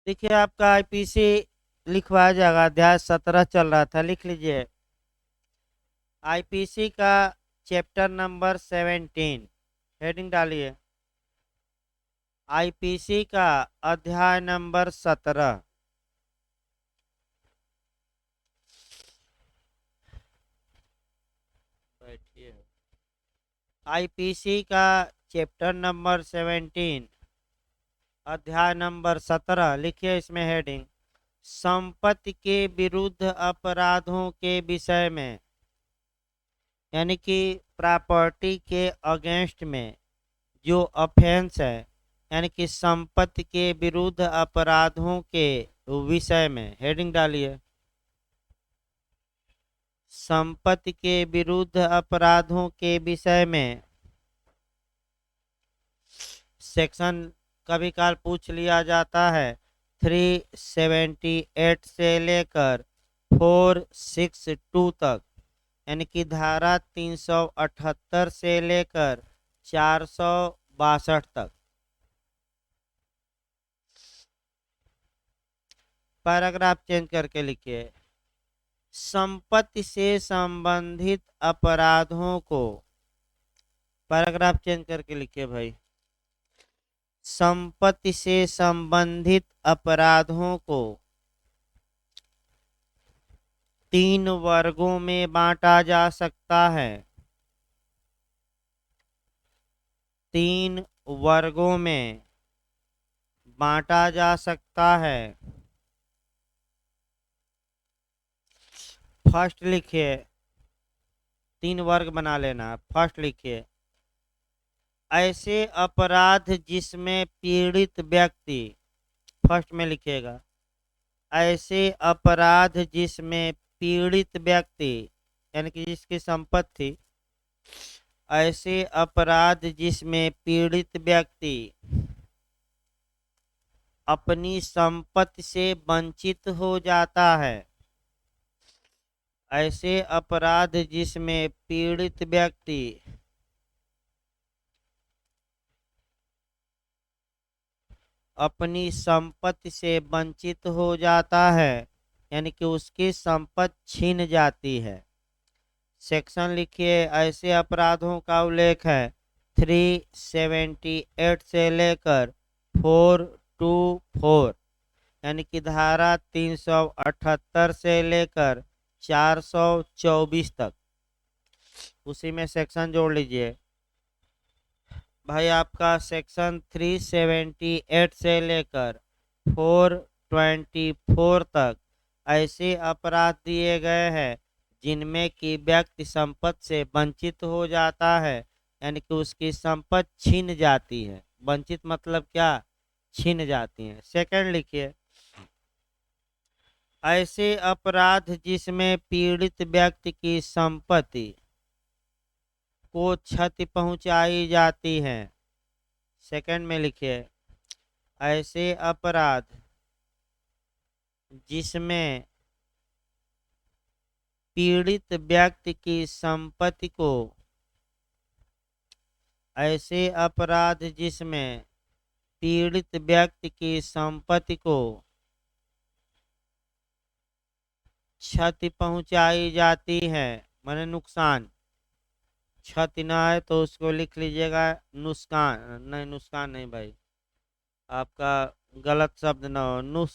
देखिए आपका आईपीसी लिखवाया जाएगा। अध्याय 17 चल रहा था, लिख लीजिए। आईपीसी का चैप्टर नंबर 17, हेडिंग डालिए। आईपीसी का अध्याय नंबर 17। बैठिए। आईपीसी का चैप्टर नंबर 17, अध्याय नंबर 17, लिखिए इसमें हेडिंग संपत्ति के विरुद्ध अपराधों के विषय में, यानी कि प्रॉपर्टी के अगेंस्ट में जो ऑफेंस है, यानी कि संपत्ति के विरुद्ध अपराधों के विषय में, हेडिंग डालिए। संपत्ति के विरुद्ध अपराधों के विषय में सेक्शन कभी काल पूछ लिया जाता है 378 से लेकर 462 तक, यानी कि धारा 378 से लेकर 462 तक। पैराग्राफ चेंज करके लिखिए। संपत्ति से संबंधित अपराधों को, पैराग्राफ चेंज करके लिखिए भाई। संपत्ति से संबंधित अपराधों को 3 वर्गों में बांटा जा सकता है। 3 वर्गों में बांटा जा सकता है। फर्स्ट लिखिए, 3 वर्ग बना लेना। फर्स्ट लिखिए, ऐसे अपराध जिसमें पीड़ित व्यक्ति, फर्स्ट में लिखिएगा, ऐसे अपराध जिसमें पीड़ित व्यक्ति, यानी कि जिसकी संपत्ति, ऐसे अपराध जिसमें पीड़ित व्यक्ति अपनी संपत्ति से वंचित हो जाता है। ऐसे अपराध जिसमें पीड़ित व्यक्ति अपनी संपत्ति से वंचित हो जाता है, यानी कि उसकी संपत्ति छीन जाती है। सेक्शन लिखिए, ऐसे अपराधों का उल्लेख है 378 से लेकर 424, यानी कि धारा 378 से लेकर 424 तक। उसी में सेक्शन जोड़ लीजिए भाई। आपका सेक्शन 378 से लेकर 424 तक ऐसे अपराध दिए गए हैं जिनमें कि व्यक्ति संपत्ति से वंचित हो जाता है, यानी कि उसकी संपत्ति छीन जाती है। वंचित मतलब क्या? छीन जाती है। सेकंड लिखिए, ऐसे अपराध जिसमें पीड़ित व्यक्ति की संपत्ति को क्षति पहुंचाई जाती है। सेकंड में लिखिए, ऐसे अपराध जिसमें पीड़ित व्यक्ति की संपत्ति को, ऐसे अपराध जिसमें पीड़ित व्यक्ति की संपत्ति को क्षति पहुंचाई जाती है, माने नुकसान। क्षति ना है तो उसको लिख लीजिएगा नुकसान। नहीं, नुकसान नहीं भाई, आपका गलत शब्द ना हो।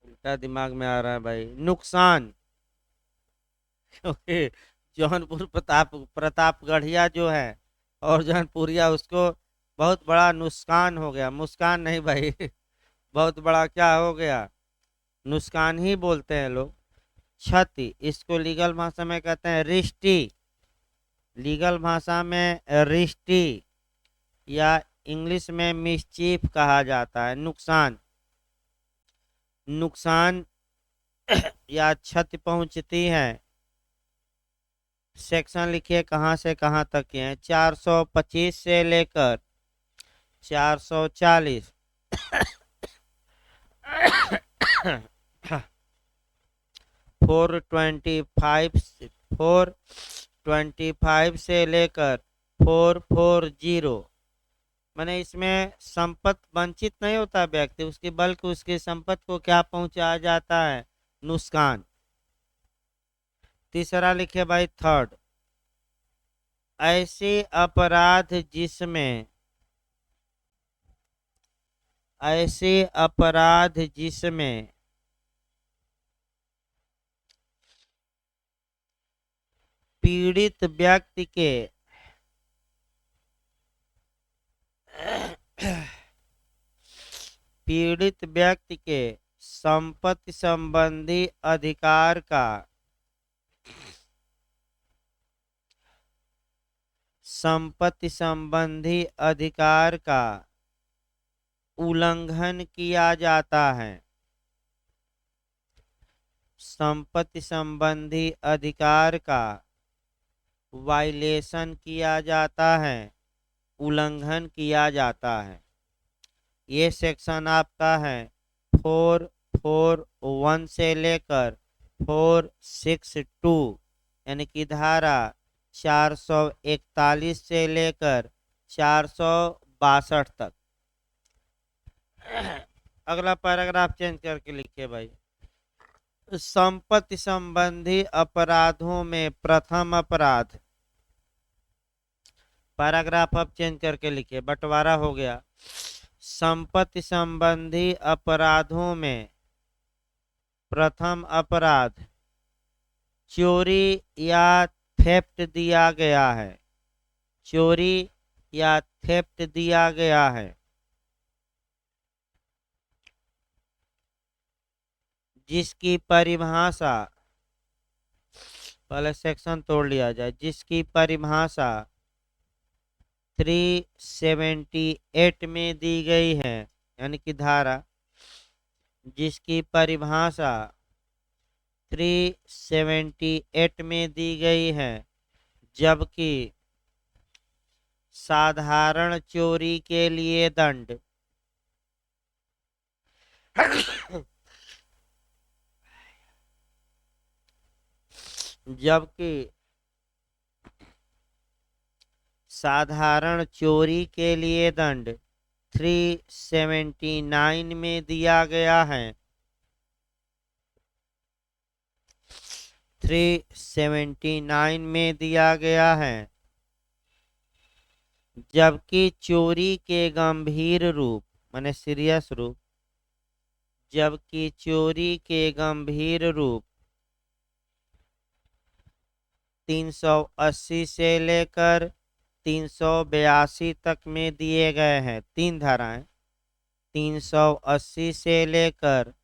उल्टा दिमाग में आ रहा है भाई, नुकसान। क्योंकि जौनपुर प्रतापगढ़िया जो है और जौनपुरिया, उसको बहुत बड़ा नुकसान हो गया। मुस्कान नहीं भाई बहुत बड़ा क्या हो गया, नुकसान ही बोलते हैं लोग। क्षति, इसको लीगल भाषा में कहते हैं रिष्टि। लीगल भाषा में रिष्टि या इंग्लिश में मिसचीफ कहा जाता है। नुकसान, नुकसान या क्षति पहुंचती है। सेक्शन लिखिए कहाँ से कहाँ तक के हैं। 425 से लेकर 440 425 से लेकर 440, माने इसमें संपत्ति वंचित नहीं होता व्यक्ति, उसकी बल्कि उसकी संपत्ति को क्या पहुंचाया जाता है, नुकसान। तीसरा लिखे भाई थर्ड, ऐसे अपराध जिसमें, ऐसे अपराध जिसमें पीड़ित व्यक्ति के पीड़ित व्यक्ति के संपत्ति संबंधी अधिकार का, संपत्ति संबंधी अधिकार का उल्लंघन किया जाता है, संपत्ति संबंधी अधिकार का वायलेशन किया जाता है, उल्लंघन किया जाता है। ये सेक्शन आपका है 441 से लेकर 462, यानी कि धारा 441 से लेकर 462 तक। अगला पैराग्राफ चेंज करके लिखिए भाई, संपत्ति संबंधी अपराधों में प्रथम अपराध। पैराग्राफ अब चेंज करके लिखिए, बंटवारा हो गया। संपत्ति संबंधी अपराधों में प्रथम अपराध चोरी या थेफ्ट दिया गया है, चोरी या थेफ्ट दिया गया है, जिसकी परिभाषा, पहले सेक्शन तोड़ लिया जाए, जिसकी परिभाषा 378 में दी गई है, यानी कि धारा, जिसकी परिभाषा 378 में दी गई है, जबकि साधारण चोरी के लिए दंड जबकि साधारण चोरी के लिए दंड 379 में दिया गया है, 379 में दिया गया है, जबकि चोरी के गंभीर रूप, माने सीरियस रूप, जबकि चोरी के गंभीर रूप 380 से लेकर 382 तक में दिए गए हैं। तीन धाराएं, 380 से लेकर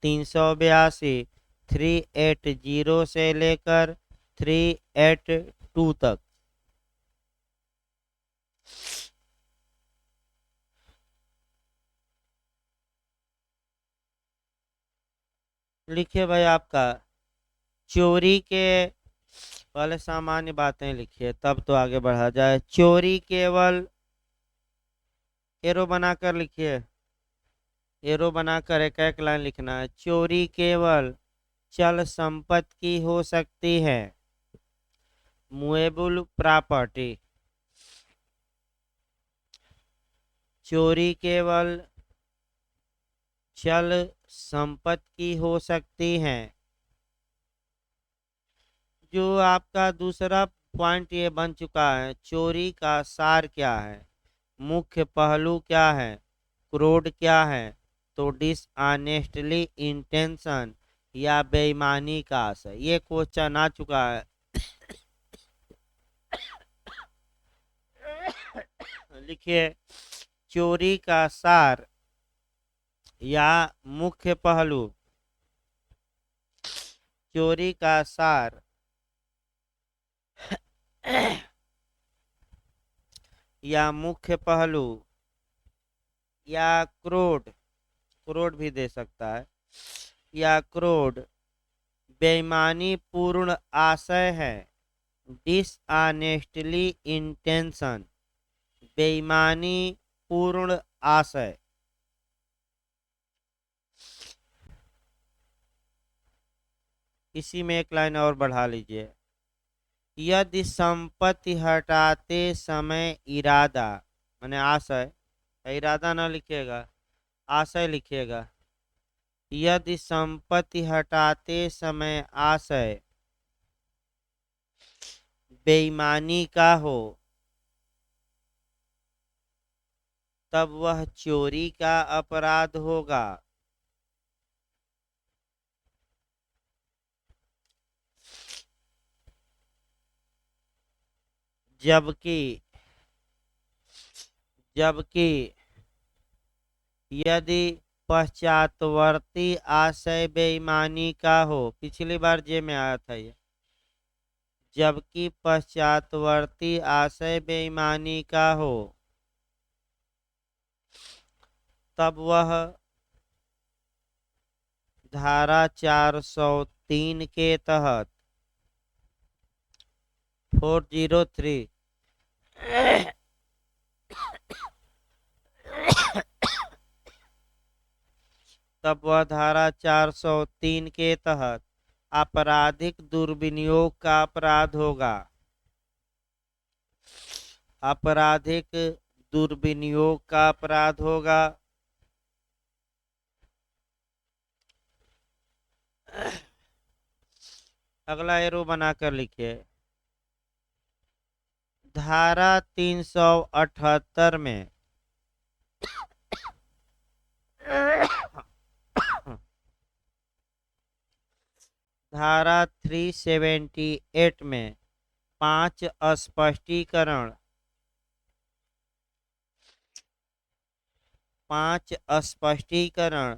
382, 380 से लेकर 382 तक। लिखिए भाई आपका चोरी के, पहले सामान्य बातें लिखिए तब तो आगे बढ़ा जाए। चोरी केवल, एरो बनाकर लिखिए, एरो बनाकर एक एक लाइन लिखना है। चोरी केवल चल संपत्ति की हो सकती है, मूवेबल प्रॉपर्टी। चोरी केवल चल संपत्ति की हो सकती है। जो आपका दूसरा पॉइंट ये बन चुका है, चोरी का सार क्या है, मुख्य पहलू क्या है, क्रोड क्या है, तो डिसऑनेस्टली इंटेंशन या बेईमानी का आशय। ये क्वेश्चन आ चुका है। लिखिए चोरी का सार या मुख्य पहलू, चोरी का सार या मुख्य पहलू या क्रोड, क्रोड भी दे सकता है, या क्रोड बेईमानी पूर्ण आशय है, डिसऑनेस्टली इंटेंशन, बेईमानी पूर्ण आशय। इसी में एक लाइन और बढ़ा लीजिए, यदि संपत्ति हटाते समय इरादा, माने आशय, इरादा ना लिखिएगा, आशय लिखिएगा। यदि संपत्ति हटाते समय आशय बेईमानी का हो तब वह चोरी का अपराध होगा। जबकि जबकि यदि पश्चातवर्ती आशय बेईमानी का हो, पिछली बार जे में आया था ये, जबकि पश्चातवर्ती आशय बेईमानी का हो तब वह धारा 403 के तहत 403 तब वह धारा 403 के तहत आपराधिक दुर्विनियोग का अपराध होगा। आपराधिक दुर्विनियोग का अपराध होगा। अगला एरो बनाकर लिखिए। धारा 378 में धारा 378 में 5 स्पष्टीकरण 5 स्पष्टीकरण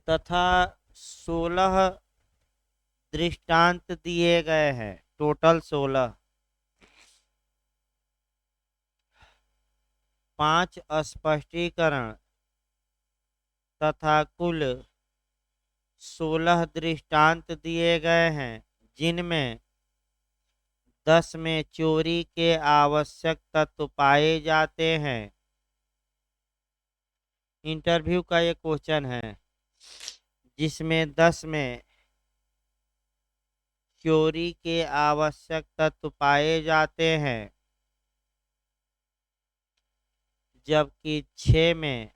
तथा 16 दृष्टांत दिए गए हैं। टोटल 16। 5 स्पष्टीकरण तथा कुल 16 दृष्टांत दिए गए हैं, जिनमें 10 में चोरी के आवश्यक तत्व पाए जाते हैं। इंटरव्यू का ये क्वेश्चन है, जिसमें 10 में चोरी के आवश्यक तत्व पाए जाते हैं, जबकि 6 में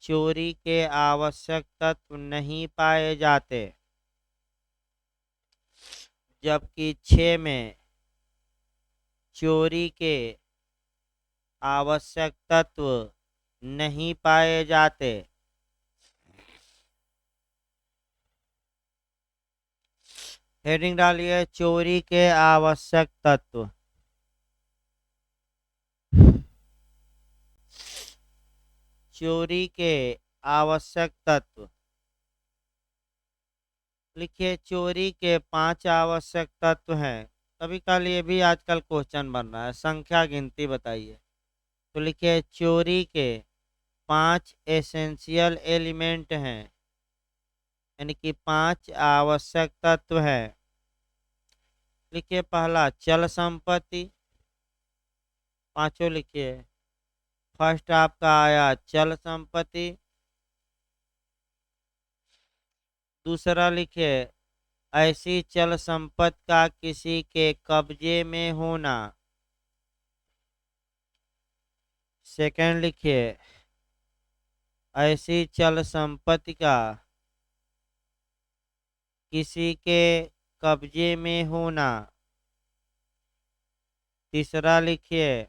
चोरी के आवश्यक तत्व नहीं पाए जाते। जबकि 6 में चोरी के आवश्यक तत्व नहीं पाए जाते। हेडिंग डालिए, चोरी के आवश्यक तत्व। चोरी के आवश्यक तत्व लिखिए। चोरी के 5 आवश्यक तत्व हैं। कभी कल ये भी आजकल क्वेश्चन बन रहा है, संख्या गिनती बताइए। तो लिखिए, चोरी के 5 एसेंशियल एलिमेंट हैं, यानी कि 5 आवश्यक तत्व है। लिखिए, पहला चल संपत्ति। पांचों लिखिए। फर्स्ट आपका आया चल संपत्ति। दूसरा लिखिए, ऐसी चल संपत्ति का किसी के कब्जे में होना। सेकंड लिखिए, ऐसी चल संपत्ति का किसी के कब्जे में होना। तीसरा लिखिए,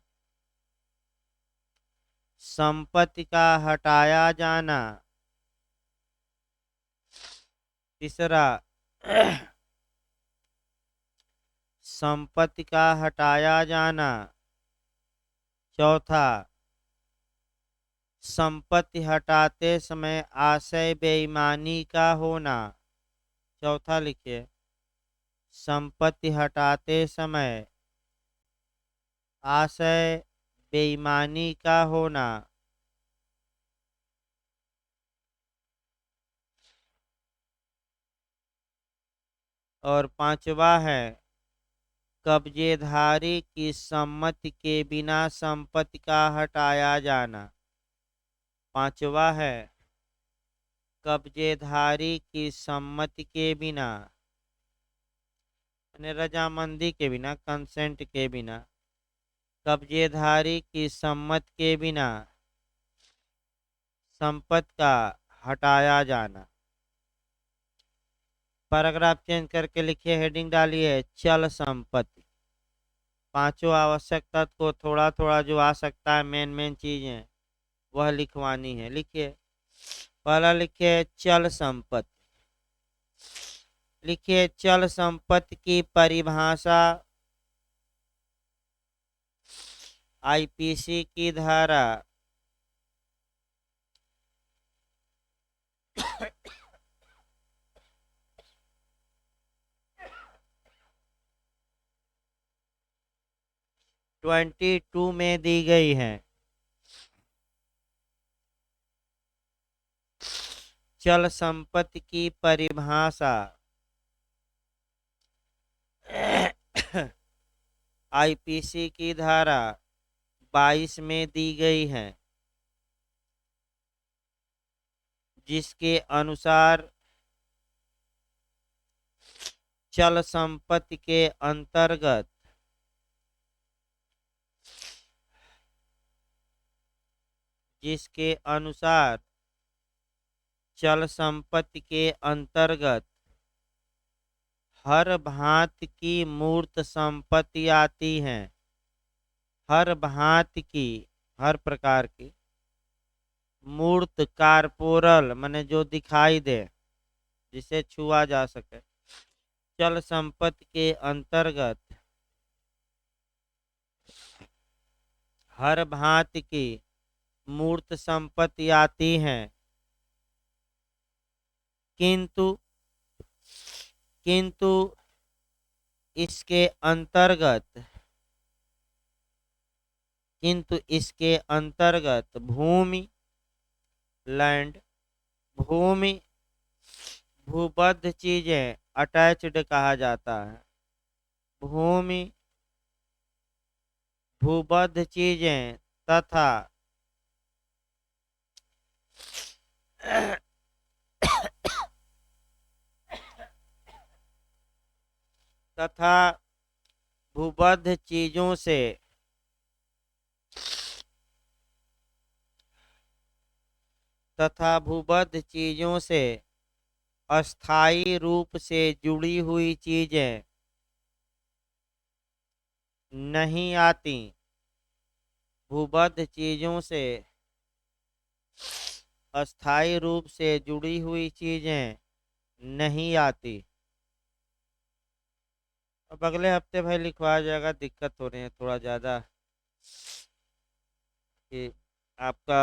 संपत्ति का हटाया जाना। तीसरा संपत्ति का हटाया जाना। चौथा, संपत्ति हटाते समय आशय बेईमानी का होना। चौथा लिखिए, संपत्ति हटाते समय आशय बेईमानी का होना। और पांचवा है, कब्जेधारी की सम्मति के बिना संपत्ति का हटाया जाना। पांचवा है, कब्जेधारी की सम्मति के बिना, यानी रजामंदी के बिना, कंसेंट के बिना कब्जेधारी की सम्मति के बिना संपत्ति का हटाया जाना। पैराग्राफ चेंज करके लिखिए, हेडिंग डालिए चल संपत्ति। पांचों आवश्यक तत्व को थोड़ा थोड़ा जो आ सकता है, मेन मेन चीजें वह लिखवानी है। लिखिए, पहला लिखिए चल संपत्ति। लिखिए, चल संपत्ति की परिभाषा आईपीसी की धारा 22 में दी गई है। चल संपत्ति की परिभाषा आईपीसी की धारा 22 में दी गई है, जिसके अनुसार चल संपत्ति के अंतर्गत जिसके अनुसार चल संपत्ति के अंतर्गत हर भांति की मूर्त संपत्ति आती है। हर भांति की, हर प्रकार की मूर्त, कारपोरल माने जो दिखाई दे, जिसे छुआ जा सके, चल संपत्ति के अंतर्गत हर भांति की मूर्त संपत्ति आती हैं, किंतु किंतु इसके अंतर्गत भूमि, लैंड, भूमि, भूबद्ध चीजें अटैच्ड कहा जाता है। भूमि, भूबद्ध चीजें तथा तथा भूबद्ध चीजों से अस्थायी रूप से जुड़ी हुई चीजें नहीं आती। भूबद्ध चीजों से अस्थायी रूप से जुड़ी हुई चीजें नहीं आती। अब अगले हफ्ते भाई लिखवा जाएगा, दिक्कत हो रही है थोड़ा ज़्यादा कि आपका